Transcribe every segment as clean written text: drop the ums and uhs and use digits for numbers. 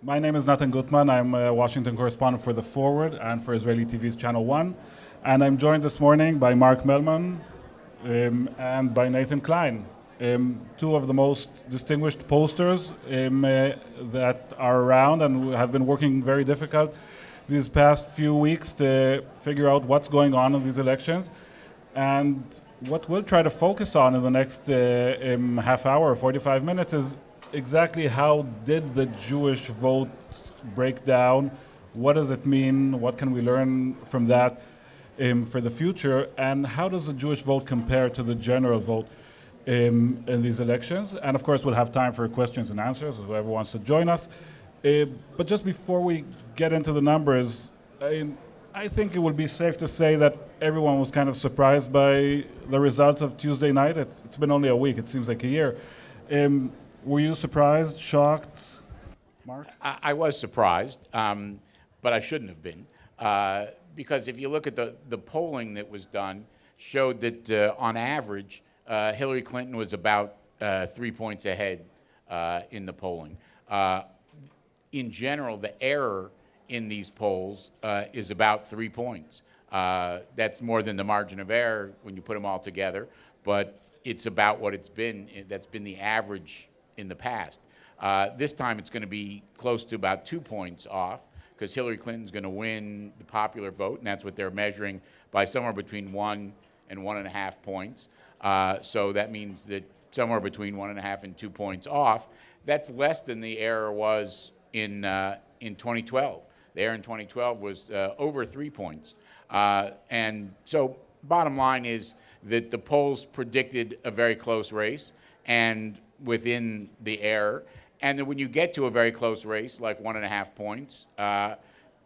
My name is Nathan Guttman. I'm a Washington correspondent for The Forward and for Israeli TV's Channel 1. And I'm joined this morning by Mark Mellman and by Nathan Klein, two of the most distinguished pollsters that are around and have been working very difficult these past few weeks to figure out what's going on in these elections. And what we'll try to focus on in the next half hour or 45 minutes is exactly how did the Jewish vote break down? What does it mean? What can we learn from that for the future? And how does the Jewish vote compare to the general vote in these elections? And of course, we'll have time for questions and answers, whoever wants to join us. But just before we get into the numbers, I think it would be safe to say that everyone was kind of surprised by the results of Tuesday night. It's been only a week. It seems like a year. Were you surprised, shocked, Mark? I was surprised, but I shouldn't have been. Because if you look at the polling that was done, showed that on average, Hillary Clinton was about 3 points ahead in the polling. In general, the error in these polls is about 3 points. That's more than the margin of error when you put them all together, but it's about what it's been. That's been the average in the past. This time it's going to be close to about 2 points off because Hillary Clinton's going to win the popular vote, and that's what they're measuring by somewhere between 1 and 1.5 points. So that means that somewhere between 1.5 and 2 points off. That's less than the error was in 2012. The error in 2012 was over 3 points. And so bottom line is that the polls predicted a very close race and within the error. And then when you get to a very close race, like 1.5 points,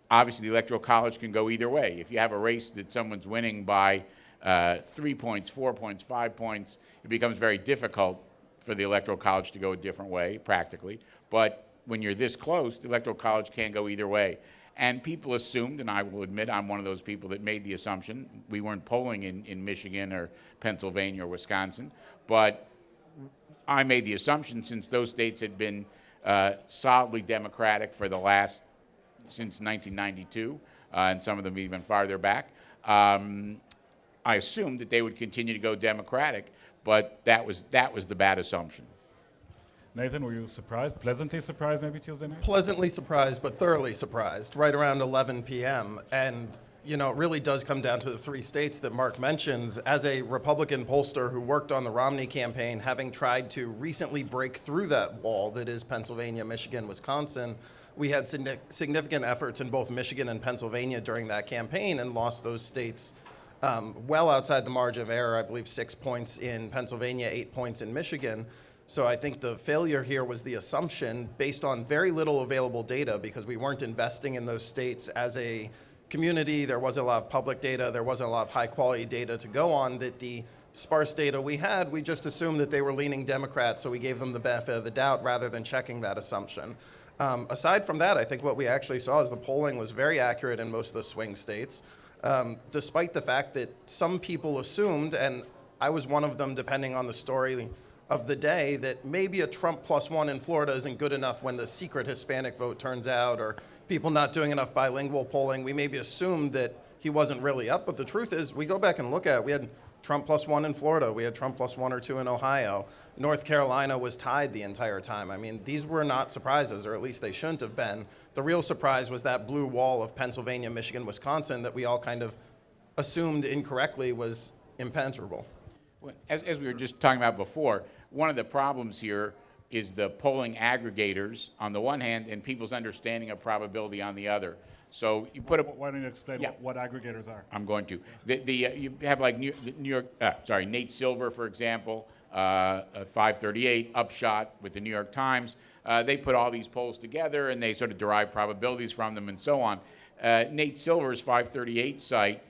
obviously the Electoral College can go either way. If you have a race that someone's winning by 3 points, 4 points, 5 points, it becomes very difficult for the Electoral College to go a different way, practically. But when you're this close, the Electoral College can go either way. And people assumed, and I will admit I'm one of those people that made the assumption, we weren't polling in Michigan or Pennsylvania or Wisconsin, but I made the assumption since those states had been solidly Democratic for the last, since 1992, and some of them even farther back, I assumed that they would continue to go Democratic, but that was the bad assumption. Nathan, were you surprised, pleasantly surprised maybe Tuesday night? Pleasantly surprised, but thoroughly surprised, right around 11 p.m. And, you know, it really does come down to the three states that Mark mentions. As a Republican pollster who worked on the Romney campaign, having tried to recently break through that wall that is Pennsylvania, Michigan, Wisconsin, we had significant efforts in both Michigan and Pennsylvania during that campaign and lost those states well outside the margin of error. I believe 6 points in Pennsylvania, 8 points in Michigan. So I think the failure here was the assumption based on very little available data because we weren't investing in those states as a community. There wasn't a lot of public data. There wasn't a lot of high quality data to go on that the sparse data we had, we just assumed that they were leaning Democrat, so we gave them the benefit of the doubt rather than checking that assumption. Aside from that, I think what we actually saw is the polling was very accurate in most of the swing states, despite the fact that some people assumed, and I was one of them depending on the story of the day, that maybe a Trump +1 in Florida isn't good enough when the secret Hispanic vote turns out, or people not doing enough bilingual polling. We maybe assumed that he wasn't really up, but the truth is, we go back and look at it, we had Trump +1 in Florida, we had Trump +1 or 2 in Ohio. North Carolina was tied the entire time. I mean, these were not surprises, or at least they shouldn't have been. The real surprise was that blue wall of Pennsylvania, Michigan, Wisconsin that we all kind of assumed incorrectly was impenetrable. As we were just talking about before, one of the problems here is the polling aggregators on the one hand and people's understanding of probability on the other. So you put Why don't you explain what aggregators are? I'm going to. You have like Nate Silver, for example, 538, Upshot with the New York Times. They put all these polls together and they sort of derive probabilities from them and so on. Nate Silver's 538 site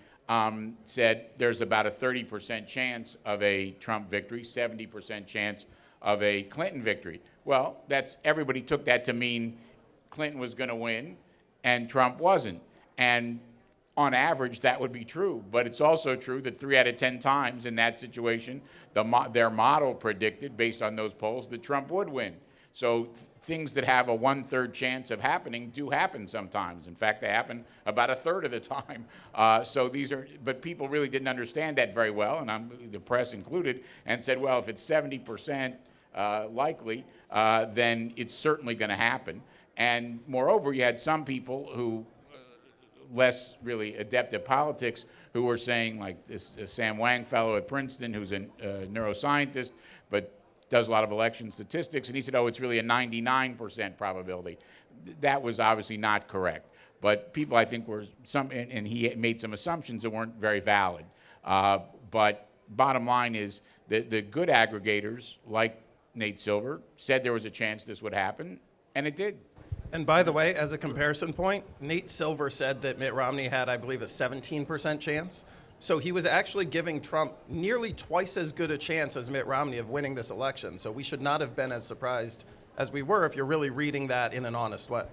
said there's about a 30% chance of a Trump victory, 70% chance of a Clinton victory. Well, everybody took that to mean Clinton was going to win and Trump wasn't. And on average, that would be true. But it's also true that 3 out of 10 times in that situation, their model predicted, based on those polls, that Trump would win. So things that have a 1/3 chance of happening do happen sometimes. In fact, they happen about 1/3 of the time. So these are, but people really didn't understand that very well, and the press included, and said, well, if it's 70% likely, then it's certainly going to happen. And moreover, you had some people who less really adept at politics who were saying, like this Sam Wang fellow at Princeton, who's a neuroscientist, but does a lot of election statistics, and he said, oh, it's really a 99% probability. That was obviously not correct. But people, I think, were and he made some assumptions that weren't very valid. But bottom line is that the good aggregators, like Nate Silver, said there was a chance this would happen, and it did. And by the way, as a comparison point, Nate Silver said that Mitt Romney had, I believe, a 17% chance. So he was actually giving Trump nearly twice as good a chance as Mitt Romney of winning this election. So we should not have been as surprised as we were if you're really reading that in an honest way.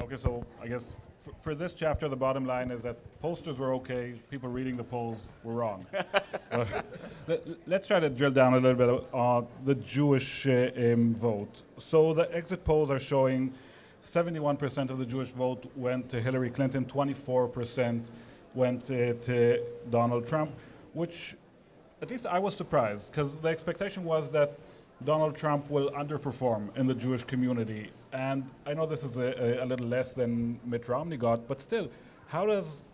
Okay, so I guess for this chapter, the bottom line is that pollsters were okay, people reading the polls were wrong. Let's try to drill down a little bit on the Jewish vote. So the exit polls are showing 71% of the Jewish vote went to Hillary Clinton, 24% went to Donald Trump, which at least I was surprised, because the expectation was that Donald Trump will underperform in the Jewish community. And I know this is a little less than Mitt Romney got, but still, how does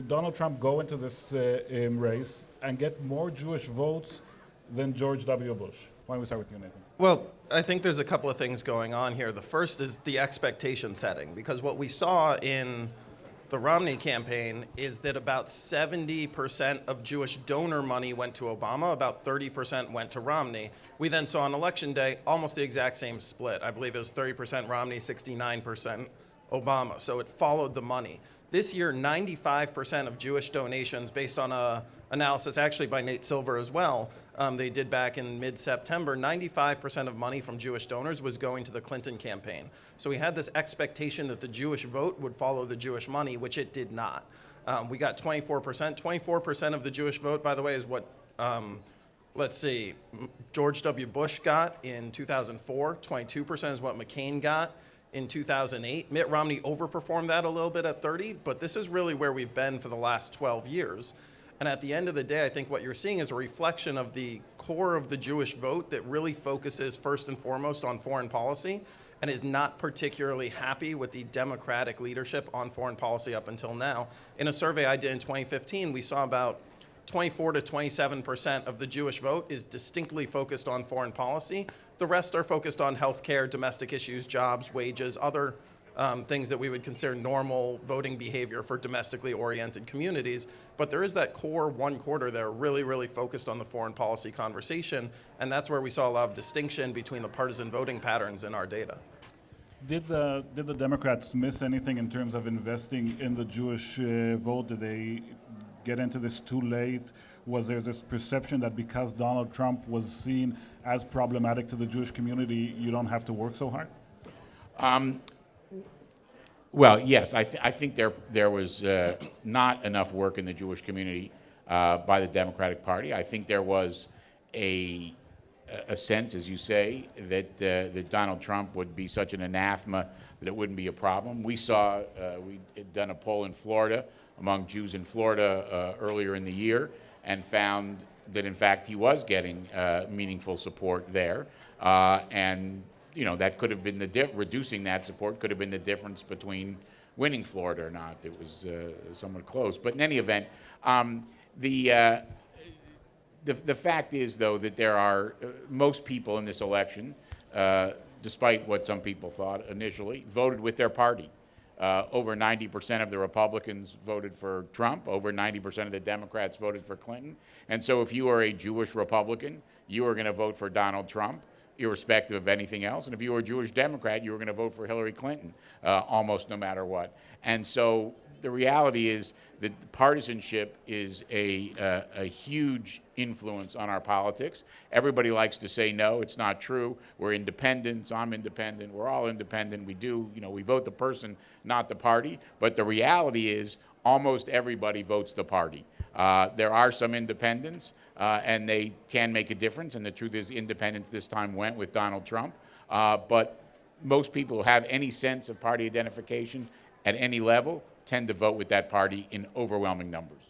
Donald Trump go into this race and get more Jewish votes than George W. Bush? Why don't we start with you, Nathan? Well, I think there's a couple of things going on here. The first is the expectation setting, because what we saw in the Romney campaign is that about 70% of Jewish donor money went to Obama, about 30% went to Romney. We then saw on election day almost the exact same split. I believe it was 30% Romney, 69% Obama. So it followed the money. This year, 95% of Jewish donations, based on an analysis actually by Nate Silver as well, they did back in mid-September, 95% of money from Jewish donors was going to the Clinton campaign. So we had this expectation that the Jewish vote would follow the Jewish money, which it did not. We got 24%. 24% of the Jewish vote, by the way, is what, let's see, George W. Bush got in 2004. 22% is what McCain got in 2008. Mitt Romney overperformed that a little bit at 30, but this is really where we've been for the last 12 years. And at the end of the day, I think what you're seeing is a reflection of the core of the Jewish vote that really focuses first and foremost on foreign policy and is not particularly happy with the Democratic leadership on foreign policy up until now. In a survey I did in 2015, we saw about 24 to 27% of the Jewish vote is distinctly focused on foreign policy. The rest are focused on healthcare, domestic issues, jobs, wages, other things that we would consider normal voting behavior for domestically oriented communities. But there is that core 1/4 that are really, really focused on the foreign policy conversation, and that's where we saw a lot of distinction between the partisan voting patterns in our data. Did the Democrats miss anything in terms of investing in the Jewish vote? Did they get into this too late? Was there this perception that because Donald Trump was seen as problematic to the Jewish community, you don't have to work so hard? Well, yes, I think there was not enough work in the Jewish community by the Democratic Party. I think there was a sense, as you say, that Donald Trump would be such an anathema that it wouldn't be a problem. We saw, we had done a poll in Florida among Jews in Florida earlier in the year and found that, in fact, he was getting meaningful support there. And you know, that could have been reducing that support could have been the difference between winning Florida or not. It was somewhat close. But in any event, the fact is, though, that there are most people in this election, despite what some people thought initially, voted with their party. Over 90% of the Republicans voted for Trump. Over 90% of the Democrats voted for Clinton. And so if you are a Jewish Republican, you are going to vote for Donald Trump, irrespective of anything else. And if you were a Jewish Democrat, you were going to vote for Hillary Clinton, almost no matter what. And so the reality is that partisanship is a huge influence on our politics. Everybody likes to say, no, it's not true. We're independents. I'm independent. We're all independent. We do, you know, we vote the person, not the party. But the reality is almost everybody votes the party. There are some independents, and they can make a difference. And the truth is independents this time went with Donald Trump. But most people who have any sense of party identification at any level tend to vote with that party in overwhelming numbers.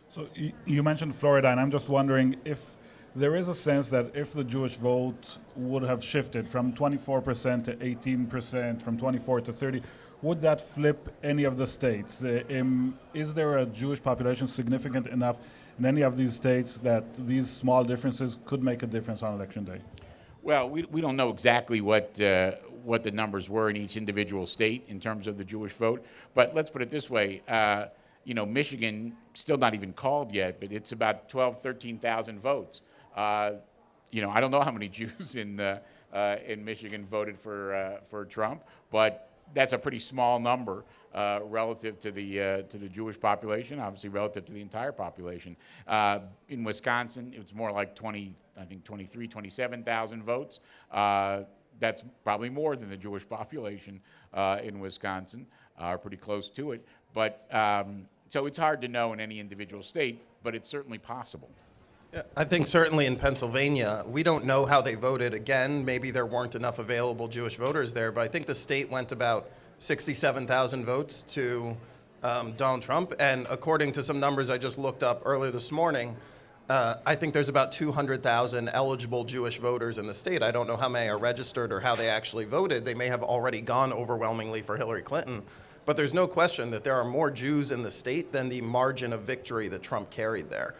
So you mentioned Florida, and I'm just wondering if there is a sense that if the Jewish vote would have shifted from 24% to 18%, from 24 to 30, would that flip any of the states? Is there a Jewish population significant enough in any of these states that these small differences could make a difference on election day? Well, we don't know exactly what the numbers were in each individual state in terms of the Jewish vote, but let's put it this way. Michigan, still not even called yet, but it's about 13,000 votes. I don't know how many Jews in Michigan voted for Trump, but that's a pretty small number relative to the Jewish population, obviously relative to the entire population. In Wisconsin, it was more like 27,000 votes. That's probably more than the Jewish population in Wisconsin, or pretty close to it. But so it's hard to know in any individual state, but it's certainly possible. Yeah, I think certainly in Pennsylvania, we don't know how they voted. Again, maybe there weren't enough available Jewish voters there, but I think the state went about 67,000 votes to Donald Trump. And according to some numbers I just looked up earlier this morning, I think there's about 200,000 eligible Jewish voters in the state. I don't know how many are registered or how they actually voted. They may have already gone overwhelmingly for Hillary Clinton. But there's no question that there are more Jews in the state than the margin of victory that Trump carried there.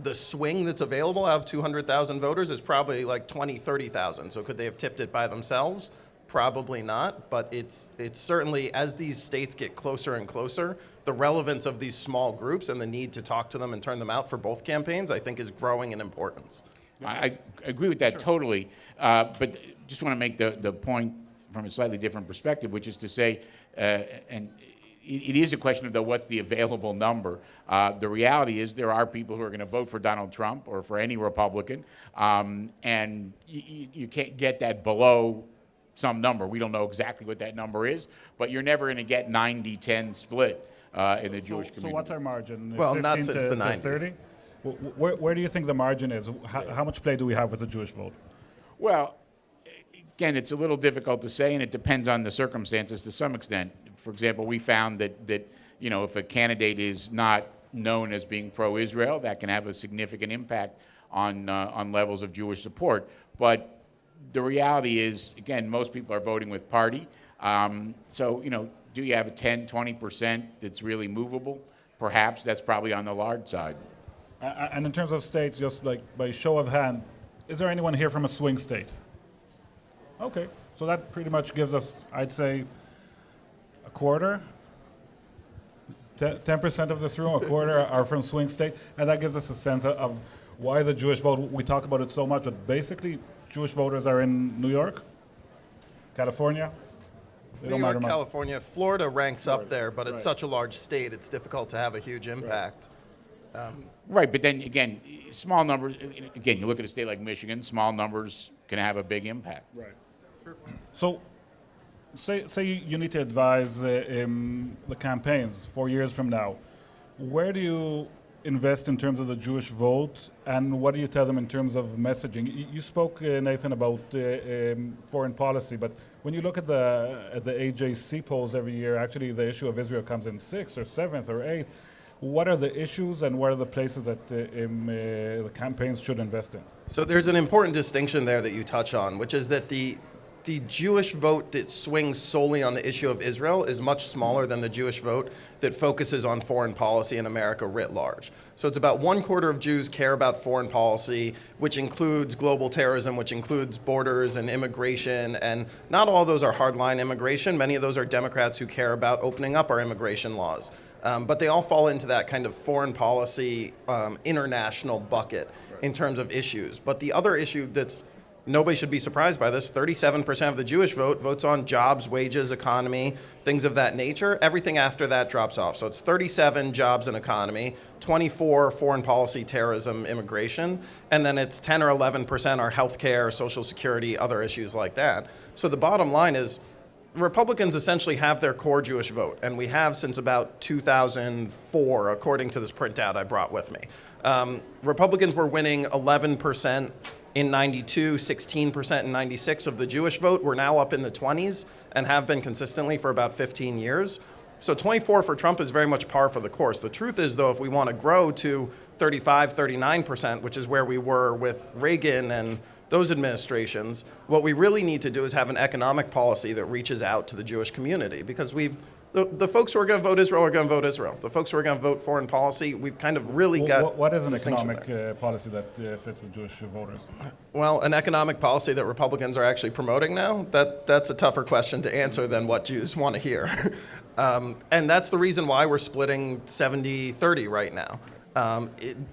The swing that's available out of 200,000 voters is probably like 20, 30,000. So could they have tipped it by themselves? Probably not, but it's certainly, as these states get closer and closer, the relevance of these small groups and the need to talk to them and turn them out for both campaigns, I think, is growing in importance. I agree with that totally, but just want to make the point from a slightly different perspective, which is to say, and it is a question of what's the available number. The reality is there are people who are going to vote for Donald Trump or for any Republican, and you can't get that below some number. We don't know exactly what that number is, but you're never going to get 90-10 split in the Jewish community. So what's our margin? Well, 15 not since to the 90s. 30? Where do you think the margin is? How much play do we have with the Jewish vote? Well, again, it's a little difficult to say, and it depends on the circumstances to some extent. For example, we found that if a candidate is not known as being pro-Israel, that can have a significant impact on levels of Jewish support. But the reality is, again, most people are voting with party. So, do you have a 10, 20% that's really movable? Perhaps that's probably on the large side. And in terms of states, just like by show of hand, is there anyone here from a swing state? Okay, so that pretty much gives us, I'd say, a quarter, 10% of this room, a quarter are from swing state, and that gives us a sense of why the Jewish vote, we talk about it so much, but basically Jewish voters are in New York, California. New York, California, Florida ranks up there, but it's such a large state, it's difficult to have a huge impact. Right, but then again, small numbers, again, you look at a state like Michigan, small numbers can have a big impact. Right. Sure. So, say you need to advise the campaigns 4 years from now. Where do you invest in terms of the Jewish vote, and what do you tell them in terms of messaging? You spoke, Nathan, about foreign policy, but when you look at the AJC polls every year, actually the issue of Israel comes in 6th or 7th or 8th. What are the issues and what are the places that the campaigns should invest in? So there's an important distinction there that you touch on, which is that the Jewish vote that swings solely on the issue of Israel is much smaller than the Jewish vote that focuses on foreign policy in America writ large. So it's about 1/4 of Jews care about foreign policy, which includes global terrorism, which includes borders and immigration, and not all of those are hardline immigration. Many of those are Democrats who care about opening up our immigration laws. But they all fall into that kind of foreign policy, international bucket in terms of issues. But the other issue that's nobody should be surprised by this. 37% of the Jewish vote votes on jobs, wages, economy, things of that nature. Everything after that drops off. So it's 37 jobs and economy, 24 foreign policy, terrorism, immigration, and then it's 10 or 11% are healthcare, social security, other issues like that. So the bottom line is Republicans essentially have their core Jewish vote, and we have since about 2004, according to this printout I brought with me. Republicans were winning 11% in 92, 16% in 96 of the Jewish vote. We're now up in the 20s and have been consistently for about 15 years. So 24 for Trump is very much par for the course. The truth is, though, if we want to grow to 35, 39%, which is where we were with Reagan and those administrations, what we really need to do is have an economic policy that reaches out to the Jewish community, because the folks who are going to vote Israel are going to vote Israel. The folks who are going to vote foreign policy, we've kind of really got. What is an distinction economic there. policy that fits the Jewish voters? Well, an economic policy that Republicans are actually promoting now, that's a tougher question to answer than what Jews want to hear. And that's the reason why we're splitting 70-30 right now.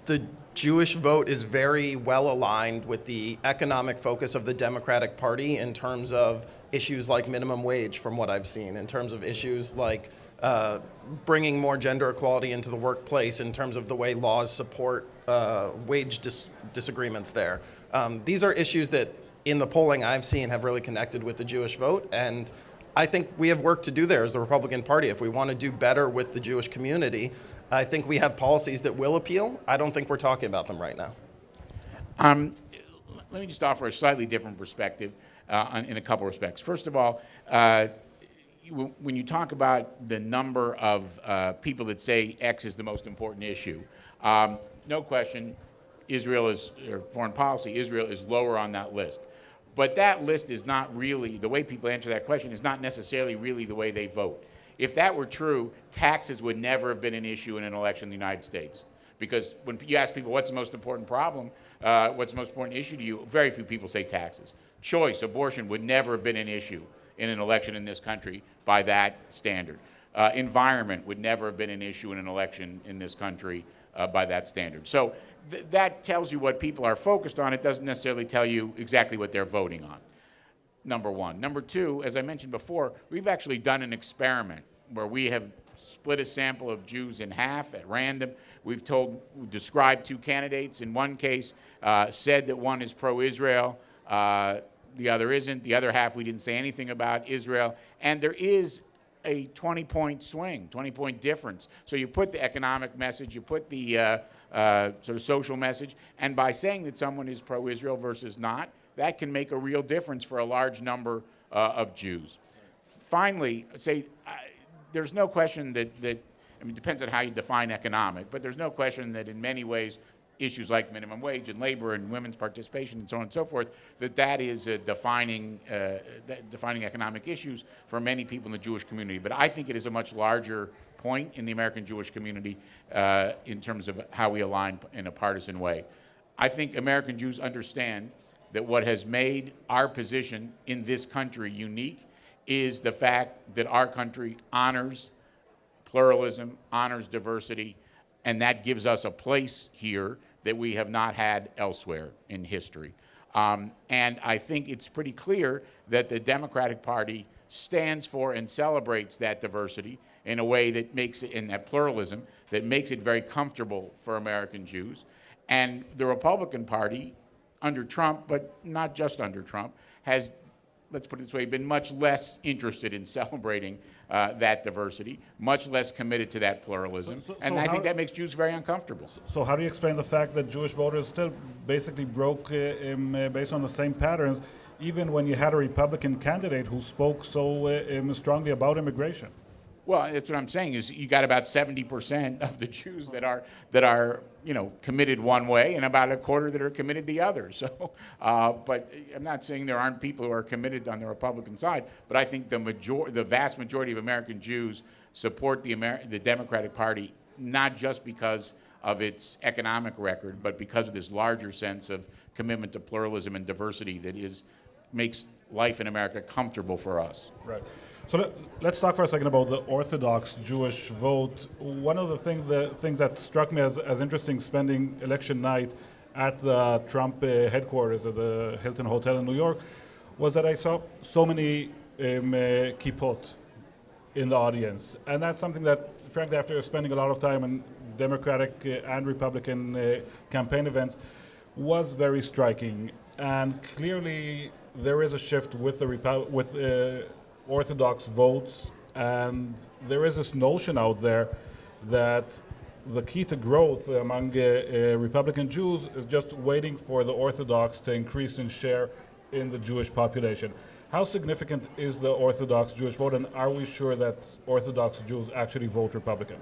The Jewish vote is very well aligned with the economic focus of the Democratic Party in terms of issues like minimum wage, from what I've seen, in terms of issues like bringing more gender equality into the workplace, in terms of the way laws support wage disagreements there. These are issues that in the polling I've seen have really connected with the Jewish vote, and I think we have work to do there as the Republican Party. If we want to do better with the Jewish community, I think we have policies that will appeal. I don't think we're talking about them right now. Let me just offer a slightly different perspective in a couple respects. First of all, when you talk about the number of people that say X is the most important issue, no question, Israel is, or foreign policy, Israel is lower on that list. But that list is not really, the way people answer that question is not necessarily really the way they vote. If that were true, taxes would never have been an issue in an election in the United States. Because when you ask people what's the most important problem, what's the most important issue to you, very few people say taxes. Choice, abortion would never have been an issue in an election in this country by that standard. Environment would never have been an issue in an election in this country by that standard. So that tells you what people are focused on. It doesn't necessarily tell you exactly what they're voting on, number one. Number two, as I mentioned before, we've actually done an experiment where we have split a sample of Jews in half at random. We've described two candidates. In one case, said that one is pro-Israel, the other isn't. The other half, we didn't say anything about Israel. And there is a 20-point swing, 20-point difference. So you put the economic message, you put the sort of social message, and by saying that someone is pro-Israel versus not, that can make a real difference for a large number of Jews. Finally, there's no question that, I mean, it depends on how you define economic, but there's no question that in many ways, issues like minimum wage and labor and women's participation and so on and so forth, that is defining economic issues for many people in the Jewish community. But I think it is a much larger point in the American Jewish community in terms of how we align in a partisan way. I think American Jews understand that what has made our position in this country unique is the fact that our country honors pluralism, honors diversity, and that gives us a place here that we have not had elsewhere in history. And I think it's pretty clear that the Democratic Party stands for and celebrates that diversity in a way that makes it, in that pluralism, that makes it very comfortable for American Jews. And the Republican Party, under Trump, but not just under Trump, has, let's put it this way, been much less interested in celebrating that diversity, much less committed to that pluralism, and I think that makes Jews very uncomfortable. So how do you explain the fact that Jewish voters still basically broke based on the same patterns, even when you had a Republican candidate who spoke so strongly about immigration? Well, that's what I'm saying is you got about 70% of the Jews that are committed one way, and about a quarter that are committed the other. So, but I'm not saying there aren't people who are committed on the Republican side, but I think the vast majority of American Jews support the Democratic Party not just because of its economic record, but because of this larger sense of commitment to pluralism and diversity that makes life in America comfortable for us. Right. So let's talk for a second about the Orthodox Jewish vote. One of the things that struck me as interesting spending election night at the Trump headquarters at the Hilton Hotel in New York was that I saw so many kippot in the audience. And that's something that, frankly, after spending a lot of time in Democratic and Republican campaign events, was very striking. And clearly there is a shift with the Orthodox votes, and there is this notion out there that the key to growth among Republican Jews is just waiting for the Orthodox to increase in share in the Jewish population. How significant is the Orthodox Jewish vote, and are we sure that Orthodox Jews actually vote Republican?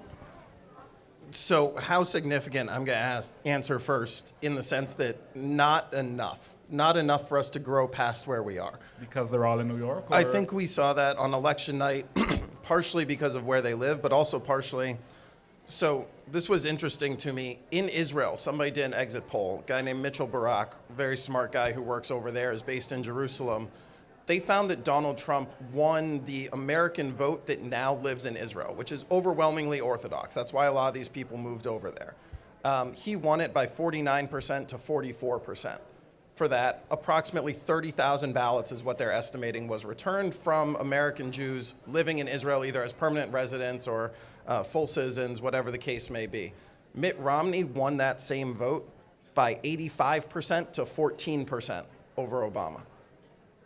So how significant, I'm going to answer first, in the sense that not enough. Not enough for us to grow past where we are. Because they're all in New York? Or? I think we saw that on election night, partially because of where they live, but also partially. So this was interesting to me. In Israel, somebody did an exit poll. A guy named Mitchell Barak, very smart guy who works over there, is based in Jerusalem. They found that Donald Trump won the American vote that now lives in Israel, which is overwhelmingly Orthodox. That's why a lot of these people moved over there. He won it by 49% to 44%. For that, approximately 30,000 ballots is what they're estimating was returned from American Jews living in Israel, either as permanent residents or full citizens, whatever the case may be. Mitt Romney won that same vote by 85% to 14% over Obama.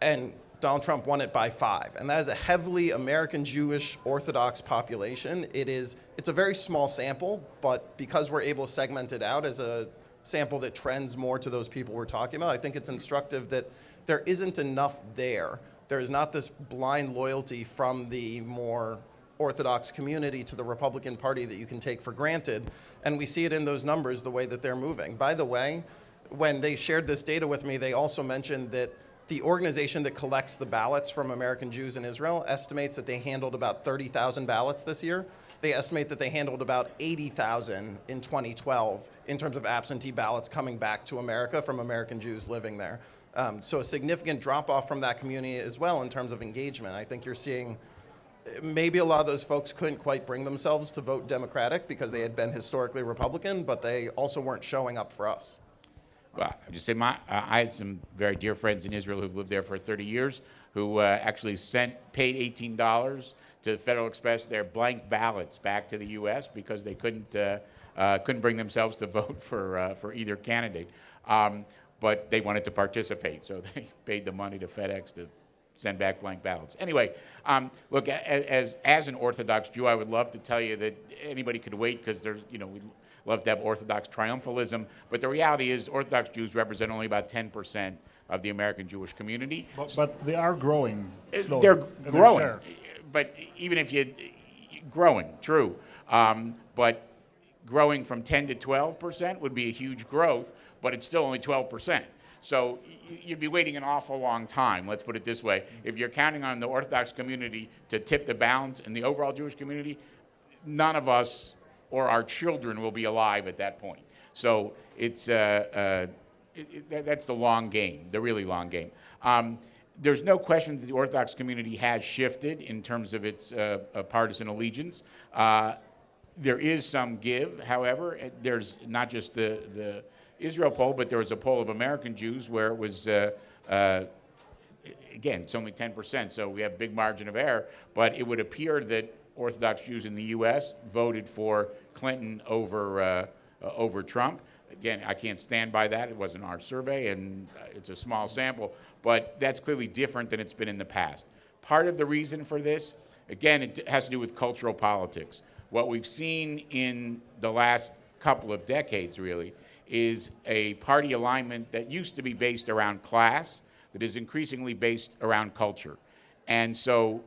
And Donald Trump won it by 5. And that is a heavily American Jewish Orthodox population. It's a very small sample, but because we're able to segment it out as a sample that trends more to those people we're talking about, I think it's instructive that there isn't enough there. There is not this blind loyalty from the more Orthodox community to the Republican Party that you can take for granted. And we see it in those numbers, the way that they're moving. By the way, when they shared this data with me, they also mentioned that the organization that collects the ballots from American Jews in Israel estimates that they handled about 30,000 ballots this year. They estimate that they handled about 80,000 in 2012 in terms of absentee ballots coming back to America from American Jews living there. So a significant drop-off from that community as well in terms of engagement. I think you're seeing maybe a lot of those folks couldn't quite bring themselves to vote Democratic because they had been historically Republican, but they also weren't showing up for us. Well, I just say I had some very dear friends in Israel who've lived there for 30 years who actually paid $18 to Federal Express their blank ballots back to the U.S. because they couldn't bring themselves to vote for either candidate, but they wanted to participate, so they paid the money to FedEx to send back blank ballots. Anyway, look, as an Orthodox Jew, I would love to tell you that anybody could wait because there's, we love to have Orthodox triumphalism, but the reality is Orthodox Jews represent only about 10% of the American Jewish community. But they are growing slowly. They're growing, but even if growing, true, but growing from 10 to 12% would be a huge growth, but it's still only 12%. So you'd be waiting an awful long time, let's put it this way. If you're counting on the Orthodox community to tip the balance in the overall Jewish community, none of us or our children will be alive at that point. So it's that's the long game, the really long game. There's no question that the Orthodox community has shifted in terms of its partisan allegiance. There is some give, however. There's not just the Israel poll, but there was a poll of American Jews where it was, again, it's only 10%, so we have a big margin of error, but it would appear that Orthodox Jews in the U.S. voted for Clinton over Trump. Again, I can't stand by that. It wasn't our survey, and it's a small sample, but that's clearly different than it's been in the past. Part of the reason for this, again, it has to do with cultural politics. What we've seen in the last couple of decades, really, is a party alignment that used to be based around class that is increasingly based around culture. And so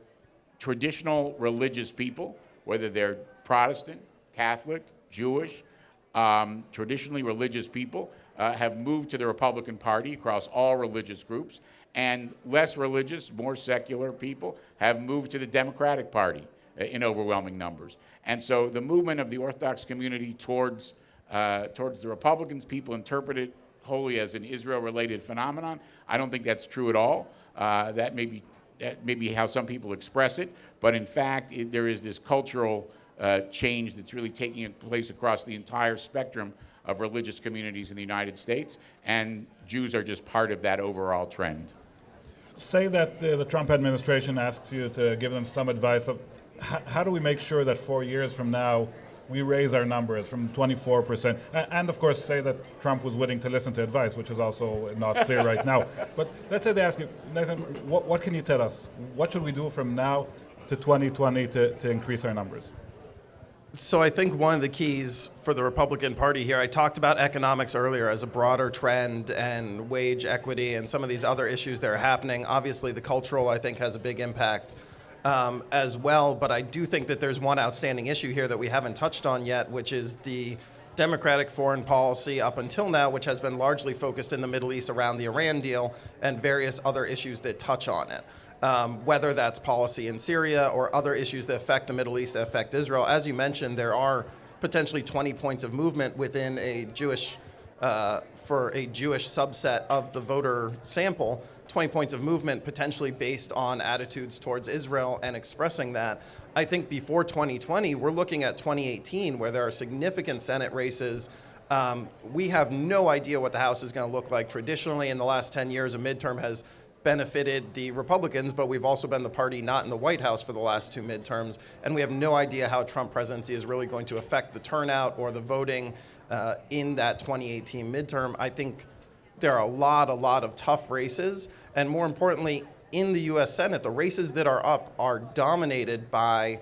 traditional religious people, whether they're Protestant, Catholic, Jewish, traditionally religious people have moved to the Republican Party across all religious groups, and less religious, more secular people have moved to the Democratic Party in overwhelming numbers. And so the movement of the Orthodox community towards the Republicans, people interpret it wholly as an Israel-related phenomenon. I don't think that's true at all. That may be how some people express it, but in fact, there is this cultural change that's really taking place across the entire spectrum of religious communities in the United States, and Jews are just part of that overall trend. Say that the Trump administration asks you to give them some advice of how do we make sure that 4 years from now we raise our numbers from 24%, and of course say that Trump was willing to listen to advice, which is also not clear right now. But let's say they ask you, Nathan, what can you tell us? What should we do from now to 2020 to increase our numbers? So I think one of the keys for the Republican Party here, I talked about economics earlier as a broader trend and wage equity and some of these other issues that are happening. Obviously, the cultural, I think, has a big impact as well. But I do think that there's one outstanding issue here that we haven't touched on yet, which is the Democratic foreign policy up until now, which has been largely focused in the Middle East around the Iran deal and various other issues that touch on it. Whether that's policy in Syria or other issues that affect the Middle East, that affect Israel. As you mentioned, there are potentially 20 points of movement within a Jewish, for a Jewish subset of the voter sample, 20 points of movement potentially based on attitudes towards Israel and expressing that. I think before 2020, we're looking at 2018 where there are significant Senate races. We have no idea what the House is going to look like. Traditionally, in the last 10 years, a midterm has benefited the Republicans, but we've also been the party not in the White House for the last two midterms, and we have no idea how Trump presidency is really going to affect the turnout or the voting in that 2018 midterm. I think there are a lot of tough races, and more importantly, in the U.S. Senate, the races that are up are dominated by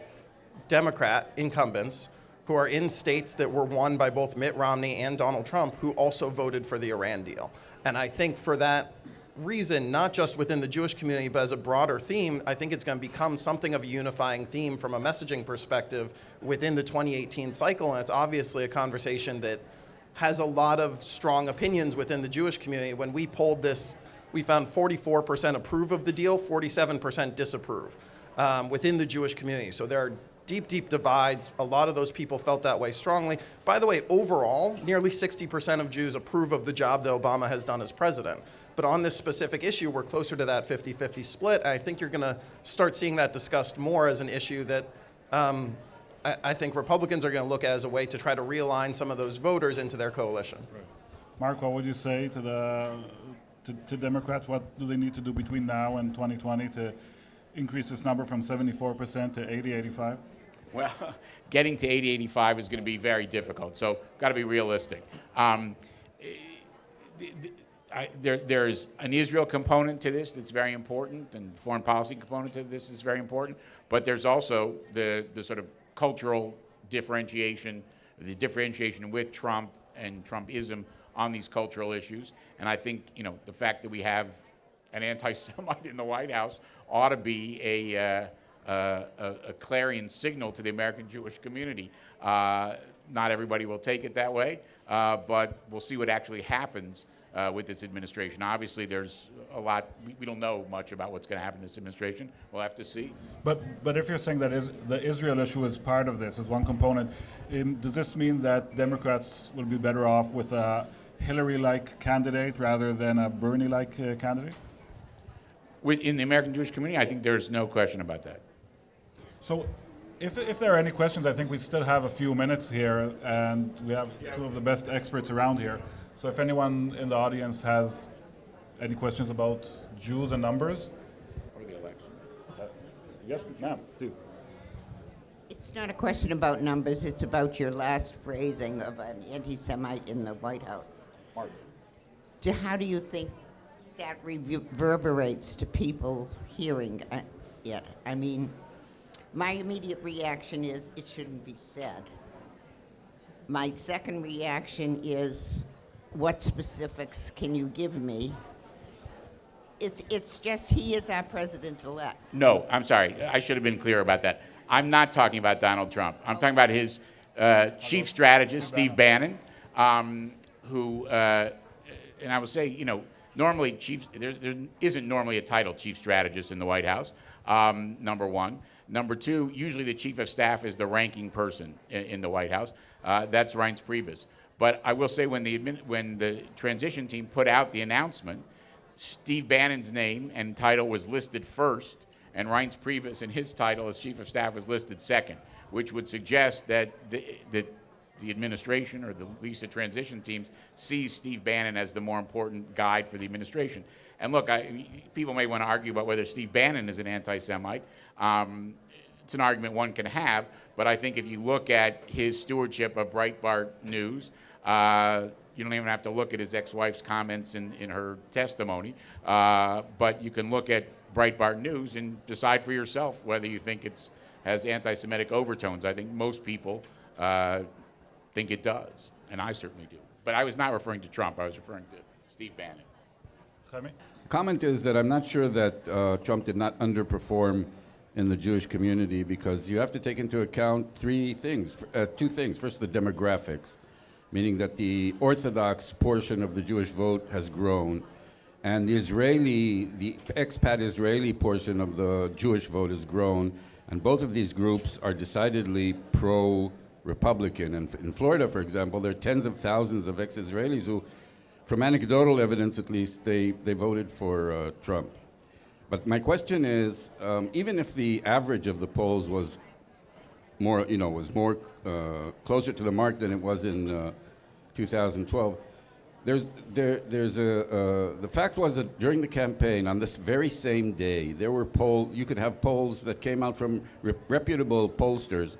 Democrat incumbents who are in states that were won by both Mitt Romney and Donald Trump, who also voted for the Iran deal. And I think for that reason, not just within the Jewish community, but as a broader theme, I think it's going to become something of a unifying theme from a messaging perspective within the 2018 cycle. And it's obviously a conversation that has a lot of strong opinions within the Jewish community. When we polled this, we found 44% approve of the deal, 47% disapprove within the Jewish community. So there are deep divides. A lot of those people felt that way strongly. By the way, overall, nearly 60% of Jews approve of the job that Obama has done as president. But on this specific issue, we're closer to that 50-50 split. I think you're going to start seeing that discussed more as an issue that I think Republicans are going to look at as a way to try to realign some of those voters into their coalition. Right. Mark, what would you say to Democrats? What do they need to do between now and 2020 to increase this number from 74% to 80, 85? Well, getting to 80, 85 is going to be very difficult, so got to be realistic. There's an Israel component to this that's very important, and foreign policy component to this is very important, but there's also the sort of cultural differentiation, the differentiation with Trump and Trumpism on these cultural issues. And I think, the fact that we have an anti-Semite in the White House ought to be a clarion signal to the American Jewish community. Not everybody will take it that way, but we'll see what actually happens with this administration. Obviously, there's a lot, we don't know much about what's going to happen in this administration. We'll have to see. But if you're saying that the Israel issue is part of this, is one component, does this mean that Democrats will be better off with a Hillary-like candidate rather than a Bernie-like candidate? In the American Jewish community, I think there's no question about that. So if there are any questions, I think we still have a few minutes here, and we have two of the best experts around here. So if anyone in the audience has any questions about Jews and numbers? Or the election. Yes, ma'am, please. It's not a question about numbers, it's about your last phrasing of an anti-Semite in the White House. Mark. How do you think that reverberates to people hearing it? I mean, my immediate reaction is it shouldn't be said. My second reaction is, what specifics can you give me? It's just he is our president-elect. No, I'm sorry. I should have been clear about that. I'm not talking about Donald Trump. I'm talking about his chief strategist, Steve Bannon, who, and I will say, normally there isn't normally a title chief strategist in the White House, number one. Number two, usually the chief of staff is the ranking person in the White House. That's Reince Priebus. But I will say when the transition team put out the announcement, Steve Bannon's name and title was listed first, and Reince Priebus and his title as chief of staff was listed second, which would suggest that the administration, or at least the transition teams, sees Steve Bannon as the more important guide for the administration. And look, people may want to argue about whether Steve Bannon is an anti-Semite. It's an argument one can have, but I think if you look at his stewardship of Breitbart News, you don't even have to look at his ex-wife's comments in her testimony, but you can look at Breitbart News and decide for yourself whether you think it has anti-Semitic overtones. I think most people think it does, and I certainly do. But I was not referring to Trump. I was referring to Steve Bannon. Jaime? Comment is that I'm not sure that Trump did not underperform in the Jewish community, because you have to take into account two things. First, the demographics, meaning that the Orthodox portion of the Jewish vote has grown, and the expat Israeli portion of the Jewish vote has grown, and both of these groups are decidedly pro-Republican. And in Florida, for example, there are tens of thousands of ex-Israelis who, from anecdotal evidence at least, they voted for Trump. But my question is, even if the average of the polls was more, closer to the mark than it was in 2012, the fact was that during the campaign, on this very same day, there were you could have polls that came out from reputable pollsters.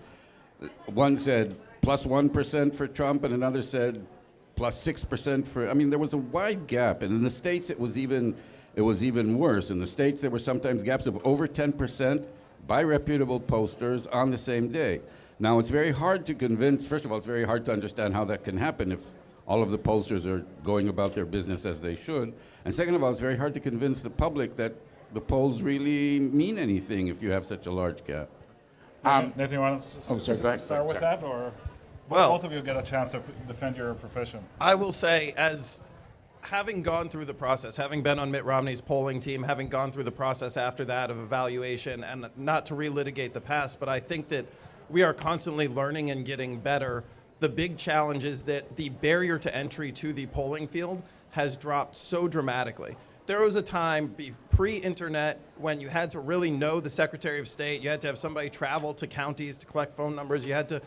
One said plus 1% for Trump, and another said plus 6% for. I mean, there was a wide gap, and in the states it was even worse. In the states, there were sometimes gaps of over 10% by reputable pollsters on the same day. Now, it's very hard to convince. First of all, it's very hard to understand how that can happen if all of the pollsters are going about their business as they should. And second of all, it's very hard to convince the public that the polls really mean anything if you have such a large gap. Nathan, you want to start with that, or both of you get a chance to defend your profession? I will say, as having gone through the process, having been on Mitt Romney's polling team, having gone through the process after that of evaluation, and not to relitigate the past, but I think that we are constantly learning and getting better. The big challenge is that the barrier to entry to the polling field has dropped so dramatically. There was a time pre-internet when you had to really know the Secretary of State. You had to have somebody travel to counties to collect phone numbers. You had to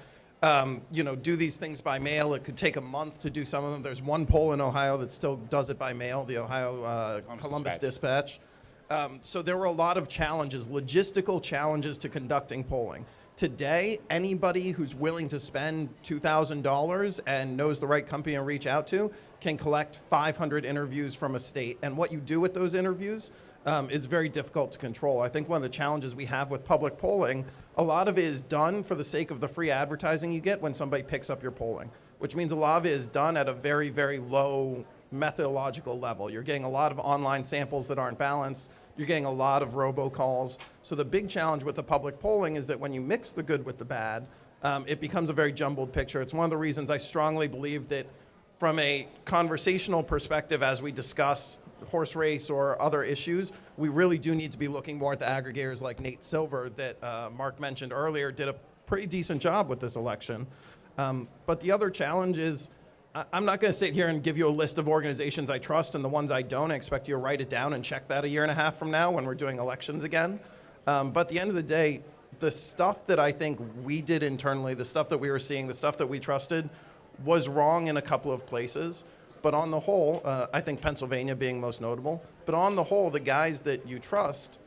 do these things by mail. It could take a month to do some of them. There's one poll in Ohio that still does it by mail, the Ohio Columbus Dispatch. So there were a lot of challenges, logistical challenges to conducting polling. Today, anybody who's willing to spend $2,000 and knows the right company to reach out to can collect 500 interviews from a state. And what you do with those interviews is very difficult to control. I think one of the challenges we have with public polling, a lot of it is done for the sake of the free advertising you get when somebody picks up your polling, which means a lot of it is done at a very, very low methodological level. You're getting a lot of online samples that aren't balanced. You're getting a lot of robocalls. So the big challenge with the public polling is that when you mix the good with the bad, it becomes a very jumbled picture. It's one of the reasons I strongly believe that from a conversational perspective, as we discuss horse race or other issues, we really do need to be looking more at the aggregators like Nate Silver that Mark mentioned earlier did a pretty decent job with this election. But the other challenge is, I'm not going to sit here and give you a list of organizations I trust and the ones I don't. I expect you to write it down and check that a year and a half from now when we're doing elections again. But at the end of the day, the stuff that I think we did internally, the stuff that we were seeing, the stuff that we trusted, was wrong in a couple of places. But on the whole, I think Pennsylvania being most notable, but on the whole, the guys that you trust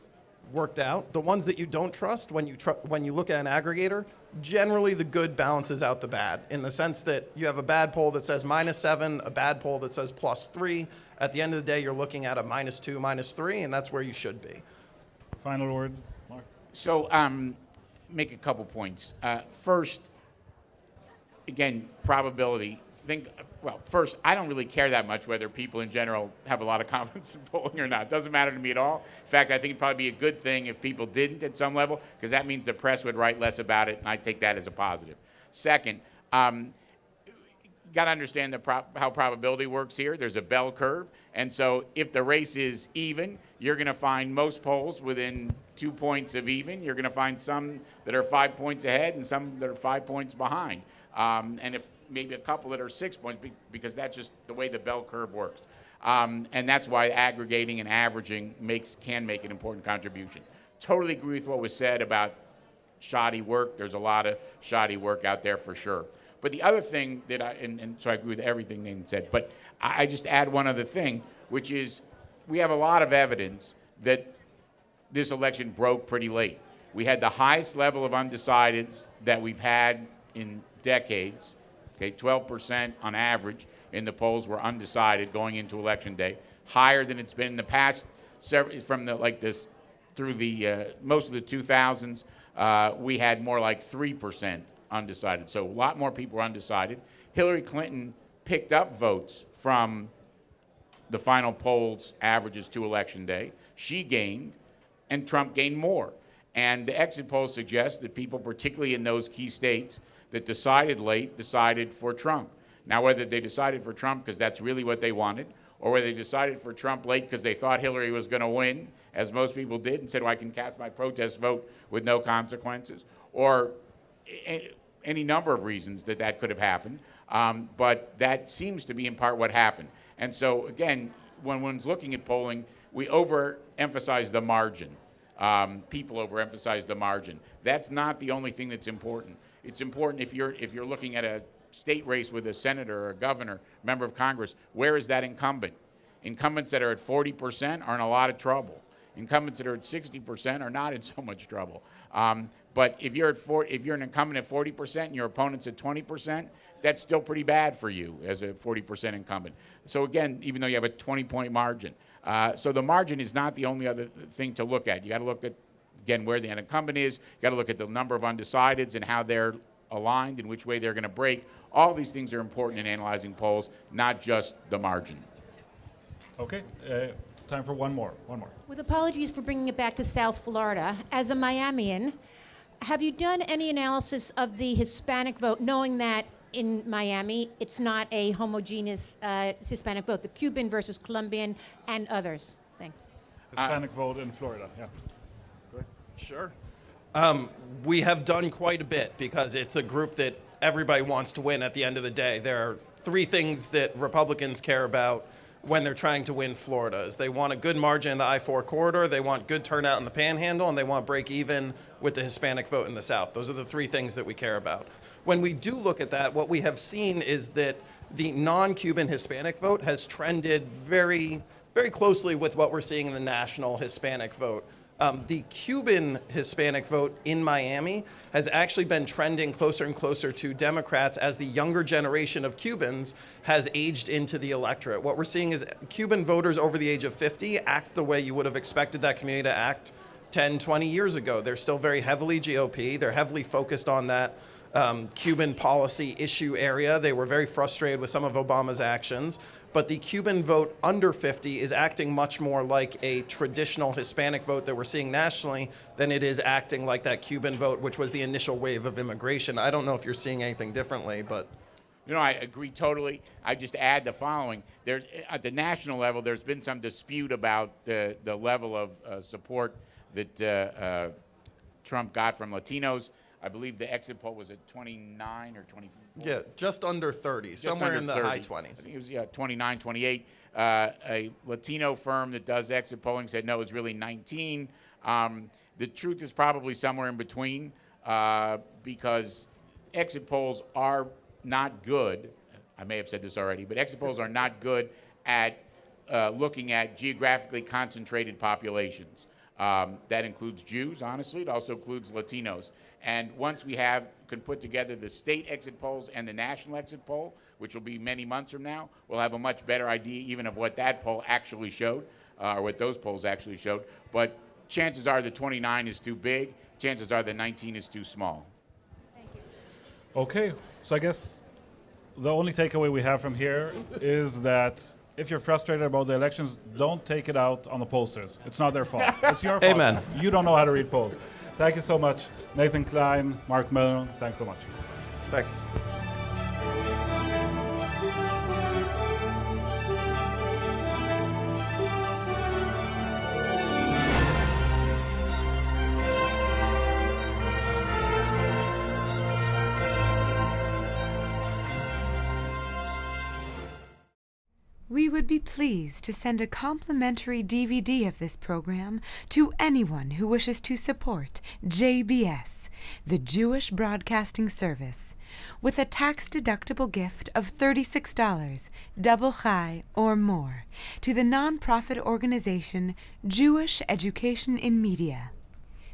worked out. The ones that you don't trust, when you look at an aggregator, generally the good balances out the bad, in the sense that you have a bad poll that says -7, a bad poll that says +3. At the end of the day, you're looking at a -2, -3, and that's where you should be. Final word, Mark? So make a couple points. First, again, probability. First, I don't really care that much whether people in general have a lot of confidence in polling or not. It doesn't matter to me at all. In fact, I think it'd probably be a good thing if people didn't at some level, because that means the press would write less about it, and I take that as a positive. Second, you got to understand how probability works here. There's a bell curve, and so if the race is even, you're going to find most polls within 2 points of even. You're going to find some that are 5 points ahead and some that are 5 points behind. And if maybe a couple that are 6 points, because that's just the way the bell curve works. And that's why aggregating and averaging can make an important contribution. Totally agree with what was said about shoddy work. There's a lot of shoddy work out there for sure. But the other thing that so I agree with everything Nathan said, but I just add one other thing, which is we have a lot of evidence that this election broke pretty late. We had the highest level of undecideds that we've had in decades. Okay, 12% on average in the polls were undecided going into Election Day, higher than it's been in the past from through the most of the 2000s. We had more like 3% undecided. So a lot more people were undecided. Hillary Clinton picked up votes from the final polls averages to Election Day. She gained, and Trump gained more. And the exit polls suggest that people, particularly in those key states that decided late, decided for Trump. Now, whether they decided for Trump because that's really what they wanted, or whether they decided for Trump late because they thought Hillary was going to win, as most people did, and said, well, I can cast my protest vote with no consequences, or any number of reasons that could have happened. But that seems to be in part what happened. And so, again, when one's looking at polling, we overemphasize the margin. People overemphasize the margin. That's not the only thing that's important. It's important if you're looking at a state race with a senator or a governor, member of Congress, where is that incumbent? Incumbents that are at 40% are in a lot of trouble. Incumbents that are at 60% are not in so much trouble. But if you're an incumbent at 40% and your opponent's at 20%, that's still pretty bad for you as a 40% incumbent. So again, even though you have a 20-point margin. So the margin is not the only other thing to look at. You got to look at, again, where the incumbent is. You got to look at the number of undecideds and how they're aligned and which way they're going to break. All these things are important in analyzing polls, not just the margin. Okay, time for one more. With apologies for bringing it back to South Florida, as a Miamian, have you done any analysis of the Hispanic vote, knowing that in Miami it's not a homogeneous Hispanic vote, the Cuban versus Colombian and others? Thanks. Hispanic vote in Florida, yeah. Go ahead. Sure. We have done quite a bit because it's a group that everybody wants to win at the end of the day. There are three things that Republicans care about when they're trying to win Florida. Is they want a good margin in the I-4 corridor, they want good turnout in the Panhandle, and they want break even with the Hispanic vote in the South. Those are the three things that we care about. When we do look at that, what we have seen is that the non-Cuban Hispanic vote has trended very, very closely with what we're seeing in the national Hispanic vote. The Cuban Hispanic vote in Miami has actually been trending closer and closer to Democrats as the younger generation of Cubans has aged into the electorate. What we're seeing is Cuban voters over the age of 50 act the way you would have expected that community to act 10, 20 years ago. They're still very heavily GOP. They're heavily focused on that Cuban policy issue area. They were very frustrated with some of Obama's actions. But the Cuban vote under 50 is acting much more like a traditional Hispanic vote that we're seeing nationally than it is acting like that Cuban vote, which was the initial wave of immigration. I don't know if you're seeing anything differently, but... You know, I agree totally. I just add the following. At the national level, there's been some dispute about the level of support that Trump got from Latinos. I believe the exit poll was at 29 or 24. Yeah, just under 30, somewhere in the high 20s. I think it was 29, 28. A Latino firm that does exit polling said, no, it's really 19. The truth is probably somewhere in between because exit polls are not good. I may have said this already, but exit polls are not good at looking at geographically concentrated populations. That includes Jews, honestly. It also includes Latinos. And once we can put together the state exit polls and the national exit poll, which will be many months from now, we'll have a much better idea even of what that poll actually showed, or what those polls actually showed. But chances are the 29 is too big. Chances are the 19 is too small. Thank you. Okay, so I guess the only takeaway we have from here is that if you're frustrated about the elections, don't take it out on the pollsters. It's not their fault. It's your fault. Amen. You don't know how to read polls. Thank you so much. Nathan Klein, Mark Mellman, thanks so much. Thanks. We would be pleased to send a complimentary DVD of this program to anyone who wishes to support JBS, the Jewish Broadcasting Service, with a tax-deductible gift of $36, double chai or more, to the nonprofit organization Jewish Education in Media.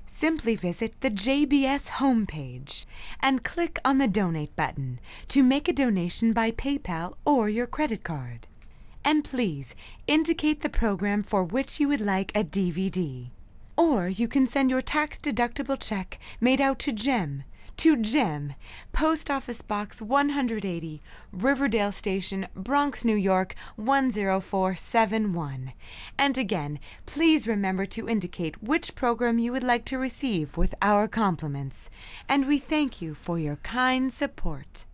Simply visit the JBS homepage and click on the Donate button to make a donation by PayPal or your credit card. And please indicate the program for which you would like a DVD. Or you can send your tax-deductible check made out to JEM, to Jim, Post Office Box 180, Riverdale Station, Bronx, New York 10471. And again, please remember to indicate which program you would like to receive with our compliments. And we thank you for your kind support.